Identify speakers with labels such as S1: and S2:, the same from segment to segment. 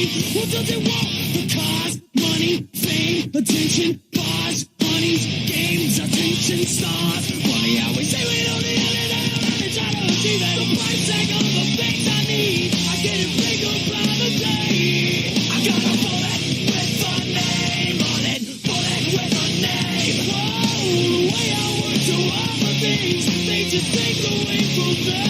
S1: What does it want? The cars, money, fame, attention, bars, honeys, games, attention, stars. Funny how we say we don't need anything, and try to achieve it. The price tag on the things I need, I get it bigger by the day. I got a bullet with a name on it, bullet with a name. Whoa, the way I work to offer things, they just take away from me.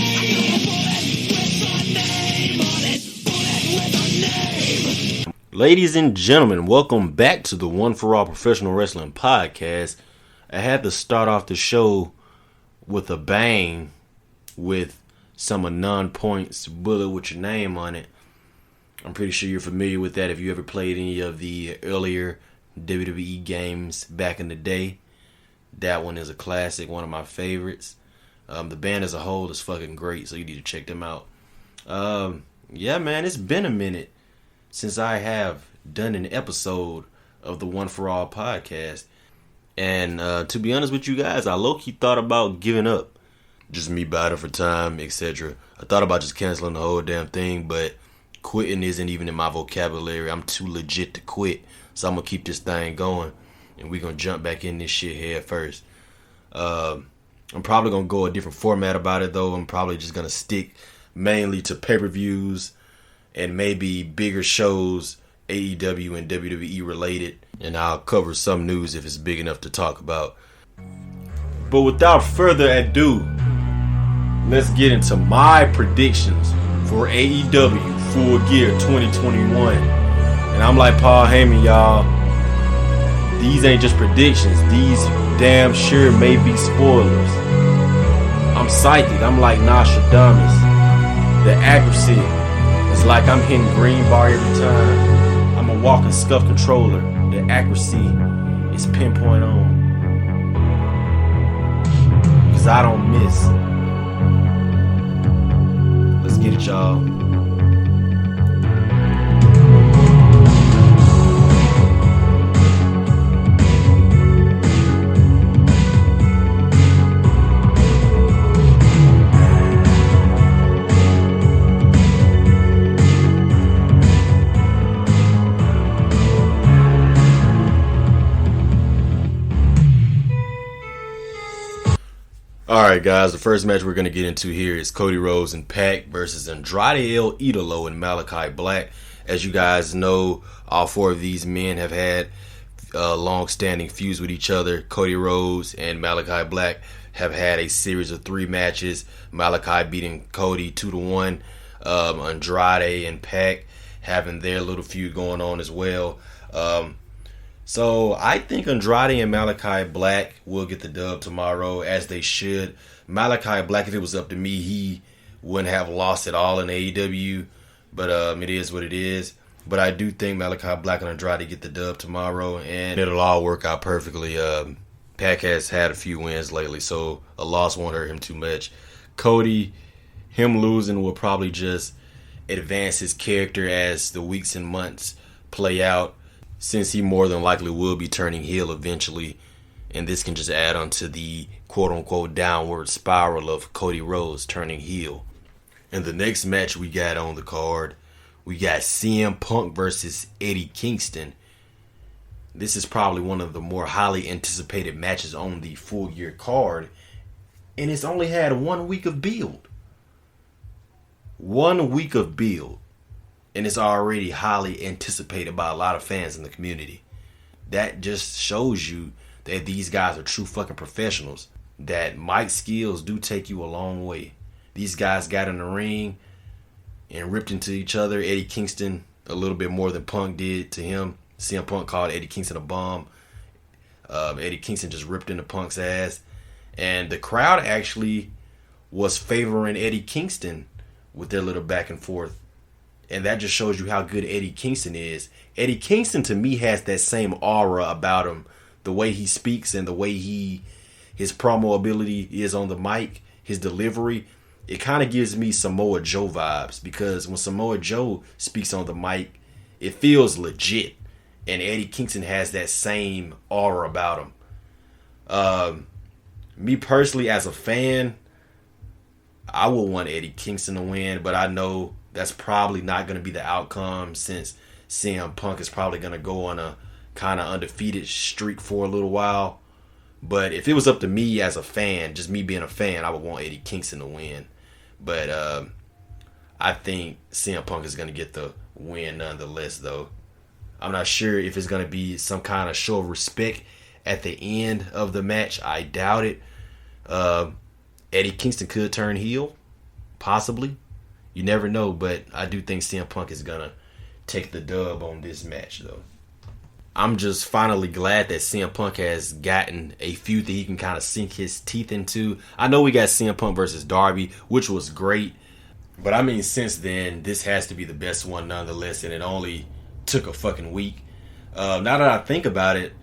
S1: I got a bullet with a name on it, bullet with a name.
S2: Ladies and gentlemen, welcome back to the One for All Professional Wrestling Podcast. I had to start off the show with a bang with some Anon Points bullet with your name on it. I'm pretty sure you're familiar with that if you ever played any of the earlier WWE games back in the day. That one is a classic, one of my favorites. The band as a whole is fucking great, so you need to check them out. Yeah, man, it's been a minute since I have done an episode of the One for All podcast. And to be honest with you guys, I low-key thought about giving up. Just me battling for time, etc. I thought about just canceling the whole damn thing, but quitting isn't even in my vocabulary. I'm too legit to quit. So I'm going to keep this thing going, and we're going to jump back in this shit head first. I'm probably going to go a different format about it, though. I'm probably just going to stick mainly to pay-per-views and maybe bigger shows, AEW and WWE related. And I'll cover some news if it's big enough to talk about. But without further ado, let's get into my predictions for AEW Full Gear 2021. And I'm like Paul Heyman, y'all. These ain't just predictions. These damn sure may be spoilers. I'm psychic. I'm like Nostradamus. The accuracy is like I'm hitting green bar every time. I'm a walking scuff controller. The accuracy is pinpoint on. Cause I don't miss. Let's get it, y'all. Alright guys, the first match we're going to get into here is Cody Rhodes and Pac versus Andrade El Idolo and Malachi Black. As you guys know, all four of these men have had long-standing feuds with each other. Cody Rhodes and Malachi Black have had a series of 3 matches. Malachi beating Cody 2-1. Andrade and Pac having their little feud going on as well. So I think Andrade and Malachi Black will get the dub tomorrow, as they should. Malachi Black, if it was up to me, he wouldn't have lost at all in AEW. But it is what it is. But I do think Malachi Black and Andrade get the dub tomorrow, and it'll all work out perfectly. Pac has had a few wins lately, so a loss won't hurt him too much. Cody, him losing will probably just advance his character as the weeks and months play out, since he more than likely will be turning heel eventually. And this can just add on to the quote-unquote downward spiral of Cody Rhodes turning heel. And the next match we got on the card, we got CM Punk versus Eddie Kingston. This is probably one of the more highly anticipated matches on the Full Gear card. And it's only had 1 week of build. 1 week of build. And it's already highly anticipated by a lot of fans in the community. That just shows you that these guys are true fucking professionals. That mic skills do take you a long way. These guys got in the ring and ripped into each other. Eddie Kingston a little bit more than Punk did to him. CM Punk called Eddie Kingston a bum. Eddie Kingston just ripped into Punk's ass. And the crowd actually was favoring Eddie Kingston with their little back and forth. And that just shows you how good Eddie Kingston is. Eddie Kingston, to me, has that same aura about him. The way he speaks and the way his promo ability is on the mic, his delivery. It kind of gives me Samoa Joe vibes. Because when Samoa Joe speaks on the mic, it feels legit. And Eddie Kingston has that same aura about him. Me personally, as a fan, I would want Eddie Kingston to win. But I know that's probably not going to be the outcome since CM Punk is probably going to go on a kind of undefeated streak for a little while. But if it was up to me as a fan, just me being a fan, I would want Eddie Kingston to win. But I think CM Punk is going to get the win nonetheless, though. I'm not sure if it's going to be some kind of show of respect at the end of the match. I doubt it. Eddie Kingston could turn heel, possibly. You never know, but I do think CM Punk is going to take the dub on this match, though. I'm just finally glad that CM Punk has gotten a feud that he can kind of sink his teeth into. I know we got CM Punk versus Darby, which was great. But I mean, since then, this has to be the best one nonetheless, and it only took a fucking week. Now that I think about it,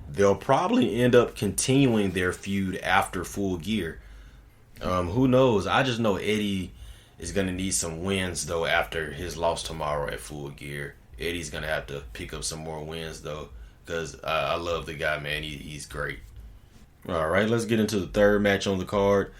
S2: they'll probably end up continuing their feud after Full Gear. Who knows? I just know Eddie is going to need some wins, though, after his loss tomorrow at Full Gear. Eddie's going to have to pick up some more wins, though, because I love the guy, man. He's great. All right, let's get into the third match on the card.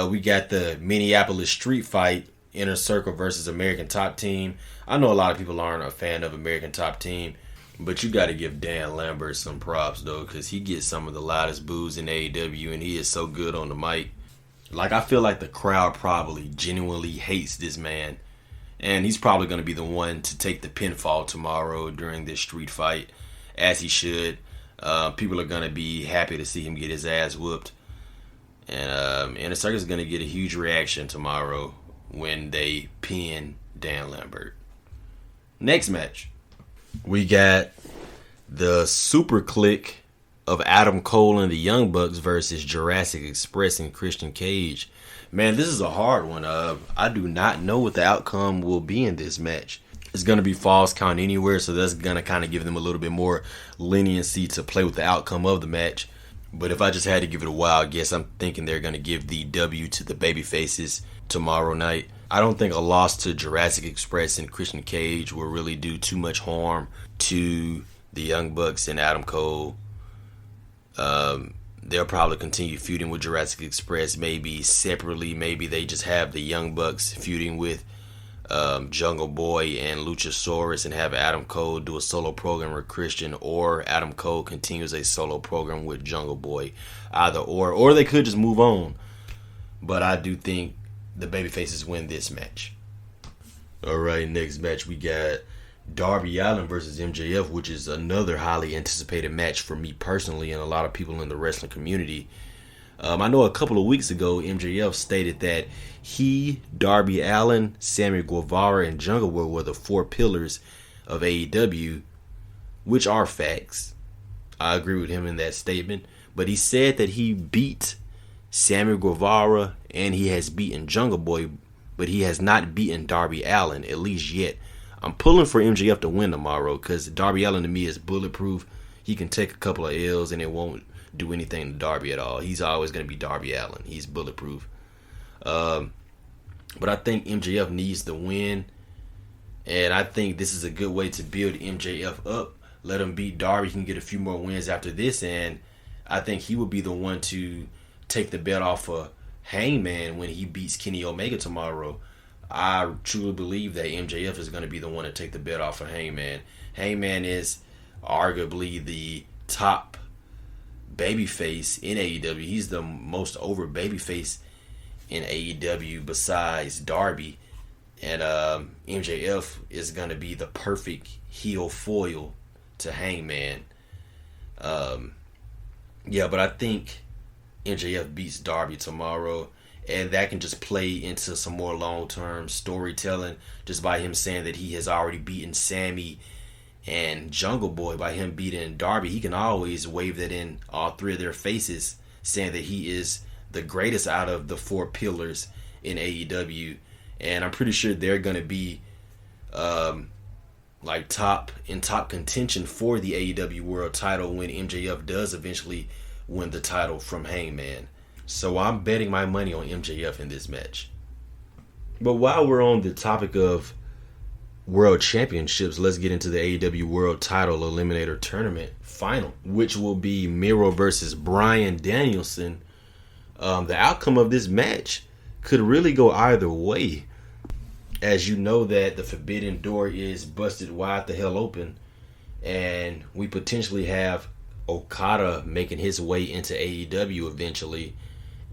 S2: We got the Minneapolis Street Fight, Inner Circle versus American Top Team. I know a lot of people aren't a fan of American Top Team, but you got to give Dan Lambert some props, though, because he gets some of the loudest boos in AEW, and he is so good on the mic. Like, I feel like the crowd probably genuinely hates this man. And he's probably going to be the one to take the pinfall tomorrow during this street fight, as he should. People are going to be happy to see him get his ass whooped. And Inner Circle is going to get a huge reaction tomorrow when they pin Dan Lambert. Next match, we got the Super Clique of Adam Cole and the Young Bucks versus Jurassic Express and Christian Cage. Man, this is a hard one. I do not know what the outcome will be in this match. It's going to be Falls Count Anywhere, so that's going to kind of give them a little bit more leniency to play with the outcome of the match. But if I just had to give it a wild guess, I'm thinking they're going to give the W to the babyfaces tomorrow night. I don't think a loss to Jurassic Express and Christian Cage will really do too much harm to the Young Bucks and Adam Cole. They'll probably continue feuding with Jurassic Express, maybe separately. Maybe they just have the Young Bucks feuding with Jungle Boy and Luchasaurus and have Adam Cole do a solo program with Christian, or Adam Cole continues a solo program with Jungle Boy. Either or they could just move on. But I do think the babyfaces win this match. Alright, next match we got Darby Allin versus MJF, which is another highly anticipated match for me personally and a lot of people in the wrestling community. I know a couple of weeks ago, MJF stated that he, Darby Allin, Sammy Guevara, and Jungle Boy were the four pillars of AEW, which are facts. I agree with him in that statement. But he said that he beat Sammy Guevara and he has beaten Jungle Boy, but he has not beaten Darby Allin, at least yet. I'm pulling for MJF to win tomorrow because Darby Allin to me is bulletproof. He can take a couple of L's and it won't do anything to Darby at all. He's always going to be Darby Allin. He's bulletproof. But I think MJF needs the win. And I think this is a good way to build MJF up. Let him beat Darby. He can get a few more wins after this. And I think he will be the one to take the belt off of Hangman when he beats Kenny Omega tomorrow. I truly believe that MJF is going to be the one to take the belt off of Hangman. Hangman is arguably the top babyface in AEW. He's the most over babyface in AEW besides Darby. And MJF is going to be the perfect heel foil to Hangman. But I think MJF beats Darby tomorrow. And that can just play into some more long-term storytelling just by him saying that he has already beaten Sammy and Jungle Boy. By him beating Darby, he can always wave that in all three of their faces, saying that he is the greatest out of the four pillars in AEW. And I'm pretty sure they're going to be top contention for the AEW World title when MJF does eventually win the title from Hangman. So I'm betting my money on MJF in this match. But while we're on the topic of World Championships, let's get into the AEW World Title Eliminator Tournament final, which will be Miro versus Bryan Danielson. The outcome of this match could really go either way. as you know that the forbidden door is busted wide the hell open, and we potentially have Okada making his way into AEW eventually,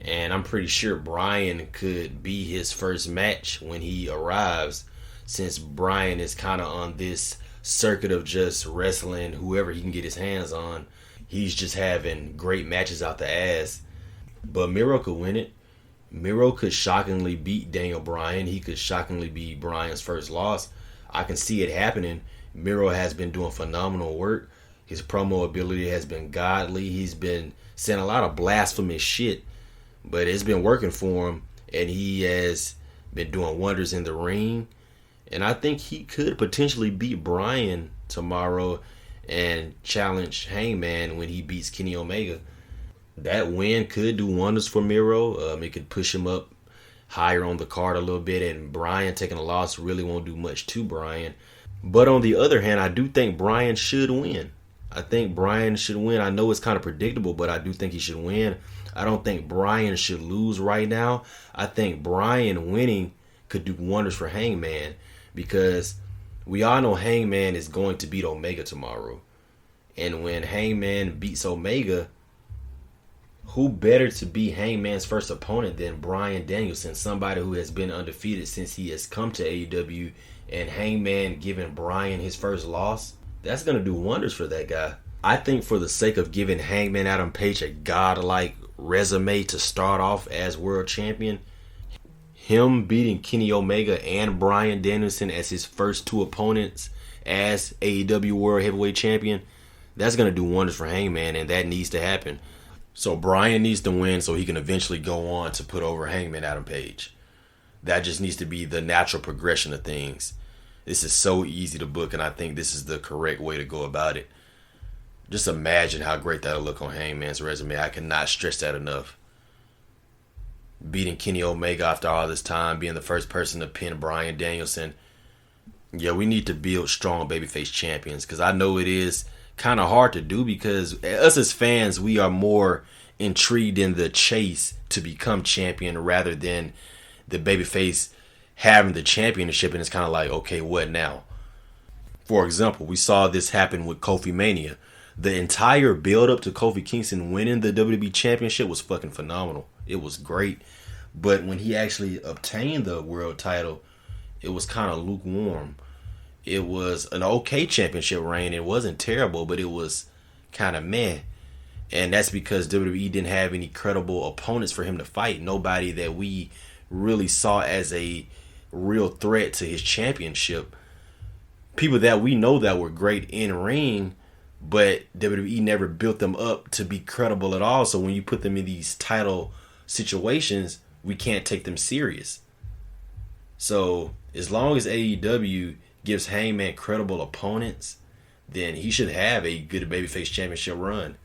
S2: and I'm pretty sure Bryan could be his first match when he arrives, since Bryan is kind of on this circuit of just wrestling whoever he can get his hands on. He's just having great matches out the ass. But Miro could win it. Miro could shockingly beat Daniel Bryan. He could shockingly be Bryan's first loss. I can see it happening. Miro has been doing phenomenal work. His promo ability has been godly. He's been saying a lot of blasphemous shit, but it's been working for him, and he has been doing wonders in the ring. And I think he could potentially beat Bryan tomorrow and challenge Hangman when he beats Kenny Omega. That win could do wonders for Miro. It could push him up higher on the card a little bit, and Bryan taking a loss really won't do much to Bryan. But on the other hand, I do think Bryan should win. I think Bryan should win. I know it's kind of predictable, but I do think he should win. I don't think Bryan should lose right now. I think Bryan winning could do wonders for Hangman, because we all know Hangman is going to beat Omega tomorrow. And when Hangman beats Omega, who better to be Hangman's first opponent than Bryan Danielson, somebody who has been undefeated since he has come to AEW, and Hangman giving Bryan his first loss? That's going to do wonders for that guy. I think for the sake of giving Hangman Adam Page a godlike resume to start off as world champion, him beating Kenny Omega and Bryan Danielson as his first two opponents as AEW World Heavyweight Champion, that's going to do wonders for Hangman, and that needs to happen. So Bryan needs to win so he can eventually go on to put over Hangman Adam Page. That just needs to be the natural progression of things. This is so easy to book, and I think this is the correct way to go about it. Just imagine how great that'll look on Hangman's resume. I cannot stress that enough. Beating Kenny Omega after all this time, being the first person to pin Bryan Danielson. Yeah, we need to build strong babyface champions, because I know it is kind of hard to do, because us as fans, we are more intrigued in the chase to become champion rather than the babyface having the championship, and it's kind of like, okay, what now? For example, we saw this happen with Kofi Mania. The entire build up to Kofi Kingston winning the WWE Championship was fucking phenomenal. It was great. But when he actually obtained the world title, it was kind of lukewarm. It was an okay championship reign. It wasn't terrible, but it was kind of meh. And that's because WWE didn't have any credible opponents for him to fight. Nobody that we really saw as a real threat to his championship. People that we know that were great in ring, but WWE never built them up to be credible at all. So when you put them in these title situations, we can't take them serious. So as long as AEW gives Hangman credible opponents, then he should have a good babyface championship run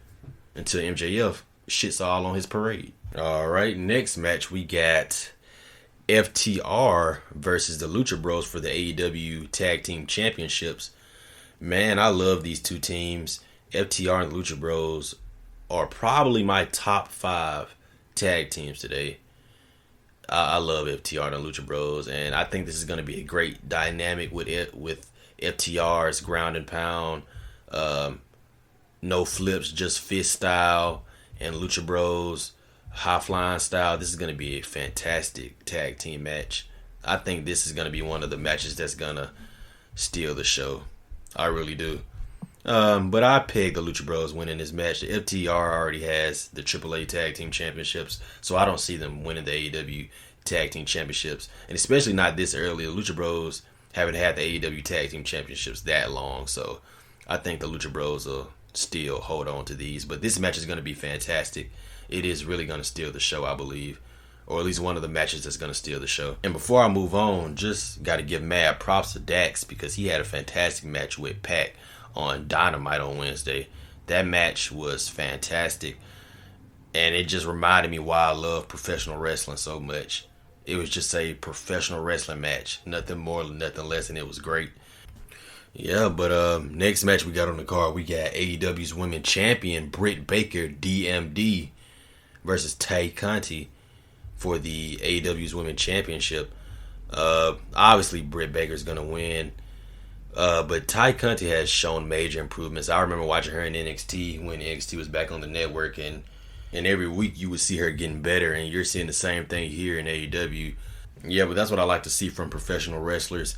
S2: until MJF shits all on his parade. All right, next match we got FTR versus the Lucha Bros for the AEW Tag Team Championships. Man, I love these two teams. FTR and the Lucha Bros are probably my top 5 tag teams today. I love FTR and the Lucha Bros, and I think this is going to be a great dynamic with FTR's ground and pound, no flips, just fist style, and Lucha Bros high flying style. This is going to be a fantastic tag team match. I think this is going to be one of the matches that's going to steal the show. I really do. But I pegged the Lucha Bros winning this match. The FTR already has the AAA Tag Team Championships, so I don't see them winning the AEW Tag Team Championships, and especially not this early. The Lucha Bros haven't had the AEW Tag Team Championships that long, so I think the Lucha Bros will still hold on to these. But this match is going to be fantastic. It is really going to steal the show, I believe, or at least one of the matches that's going to steal the show. And before I move on, just got to give mad props to Dax, because he had a fantastic match with Pac on Dynamite on Wednesday. That match was fantastic, and it just reminded me why I love professional wrestling so much. It was just a professional wrestling match, nothing more, nothing less, and it was great. Yeah, but next match we got on the card, we got AEW's Women's Champion Britt Baker, DMD, versus Tay Conti for the AEW's Women's Championship. Obviously, Britt Baker's going to win. But Ty Conti has shown major improvements. I remember watching her in NXT when NXT was back on the network, and every week you would see her getting better, and you're seeing the same thing here in AEW. Yeah, but that's what I like to see from professional wrestlers.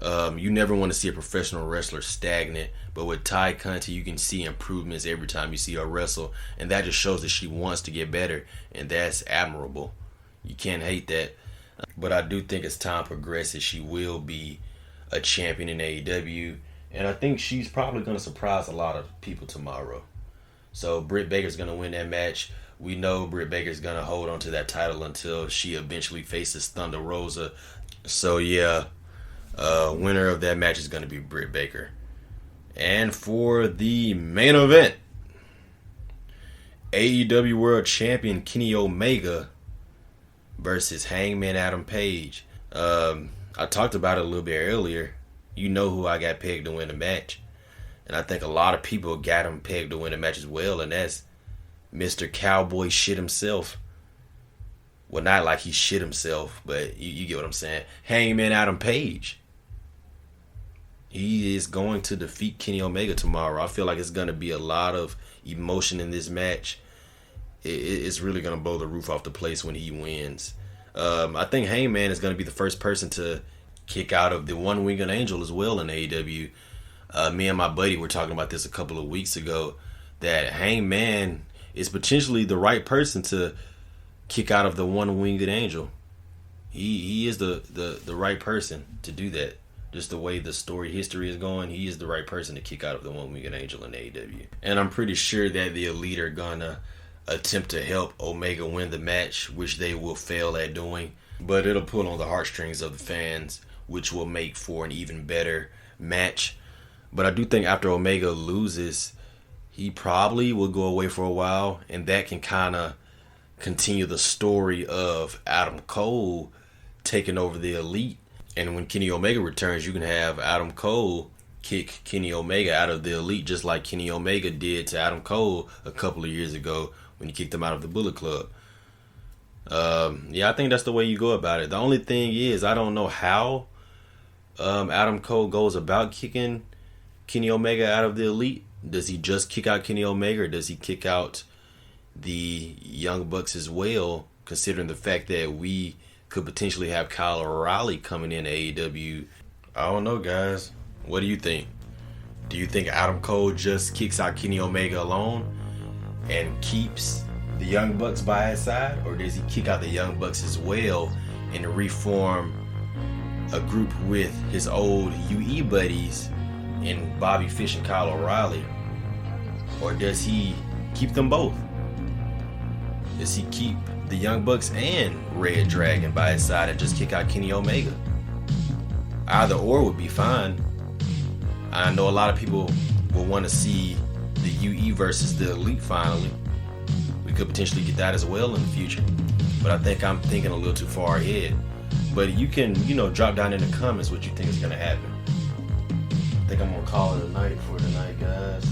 S2: You never want to see a professional wrestler stagnant, but with Ty Conti, you can see improvements every time you see her wrestle, and that just shows that she wants to get better, and that's admirable. You can't hate that. But I do think as time progresses, she will be a champion in AEW, and I think she's probably going to surprise a lot of people tomorrow. So Britt Baker's going to win that match. We know Britt Baker's going to hold on to that title until she eventually faces Thunder Rosa. So yeah, winner of that match is going to be Britt Baker. And for the main event, AEW World Champion Kenny Omega versus Hangman Adam Page. I talked about it a little bit earlier. You know who I got pegged to win the match. And I think a lot of people got him pegged to win the match as well. And that's Mr. Cowboy Shit himself. Well, not like he shit himself, but you get what I'm saying. Hangman Adam Page. He is going to defeat Kenny Omega tomorrow. I feel like it's going to be a lot of emotion in this match. It's really going to blow the roof off the place when he wins. I think Hangman is going to be the first person to kick out of the One Winged Angel as well in AEW. Me and my buddy were talking about this a couple of weeks ago, that Hangman is potentially the right person to kick out of the One Winged Angel. He is the right person to do that. Just the way the story history is going, he is the right person to kick out of the One Winged Angel in AEW. And I'm pretty sure that the Elite are gonna attempt to help Omega win the match, which they will fail at doing. But it'll pull on the heartstrings of the fans, which will make for an even better match. But I do think after Omega loses, he probably will go away for a while, and that can kind of continue the story of Adam Cole taking over the Elite. And when Kenny Omega returns, you can have Adam Cole kick Kenny Omega out of the Elite, just like Kenny Omega did to Adam Cole a couple of years ago when he kicked him out of the Bullet Club. Yeah, I think that's the way you go about it. The only thing is, I don't know how Adam Cole goes about kicking Kenny Omega out of the Elite. Does he just kick out Kenny Omega, or does he kick out the Young Bucks as well, considering the fact that we could potentially have Kyle O'Reilly coming in to AEW? I don't know, guys. What do you think? Do you think Adam Cole just kicks out Kenny Omega alone and keeps the Young Bucks by his side? Or does he kick out the Young Bucks as well and reform a group with his old UE buddies in Bobby Fish and Kyle O'Reilly? Or does he keep them both? Does he keep the Young Bucks and Red Dragon by his side and just kick out Kenny Omega? Either or would be fine. I know a lot of people will want to see the UE versus the Elite finally. We could potentially get that as well in the future. But I think I'm thinking a little too far ahead. But you can, drop down in the comments what you think is going to happen. I think I'm going to call it a night for tonight, guys.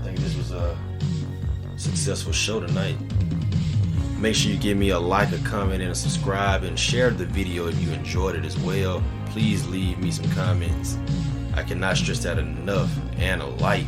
S2: I think this was a successful show tonight. Make sure you give me a like, a comment, and a subscribe, and share the video if you enjoyed it as well. Please leave me some comments. I cannot stress that enough. And a like.